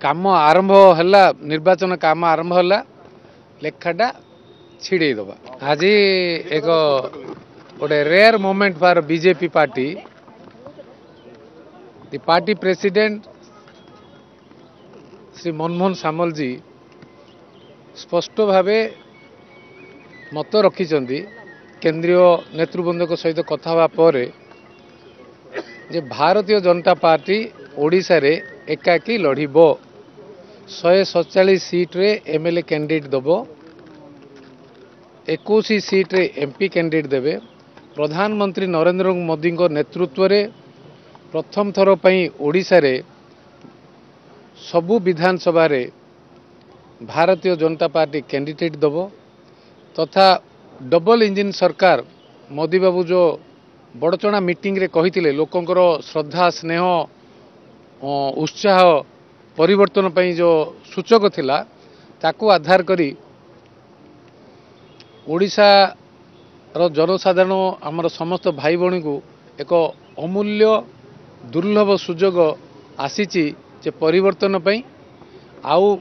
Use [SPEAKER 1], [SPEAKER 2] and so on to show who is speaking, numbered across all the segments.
[SPEAKER 1] काम आरंभ है निर्वाचन काम आरंभ है लेखाटा छिड़े दबा आज एक गोटे rare moment for BJP party the party president Shri Manmohan Samal ji स्पष्ट भावे मत रखिंट केंद्रीय नेतृवृंद सहित कथा हवा पर जे भारतीय जनता पार्टी ओडिशा रे एकाकी लड़ब 147 सीट्रे एमएलए कैंडिडेट दब 21 सीट्रे एमपी कैंडिडेट देवे प्रधानमंत्री नरेंद्र मोदी नेतृत्व रे प्रथम थर पई ओडिशा रे सबु विधानसभा रे भारतीय जनता पार्टी कैंडिडेट दब तथा डबल इंजिन सरकार मोदी बाबू जो बड़चणा मीटिंग रे कहिथिले लोकंकर श्रद्धा स्नेह उत्साह परिवर्तन पई जो सूचक थिला ताकू आधार करी ओडिशा रो जनसाधारण आमर समस्त भाई भौणी को एक अमूल्य दुर्लभ सुजोग आसीची जे परिवर्तन पई आउ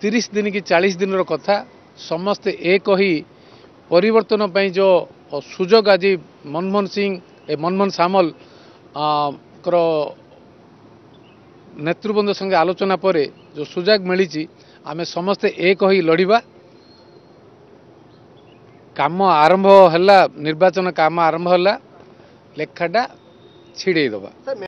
[SPEAKER 1] 30 दिन की 40 दिन रो कथा समस्ते एक ही परिवर्तन पई जो सुजोग आज मनमोहन सामल करो नेतृवृंद संगे आलोचना पर जो सुजोग मिली आमे समस्ते एक ही लड़िबा काम आरंभ है निर्वाचन काम आरंभ है लेखाटा छिड़े दबा।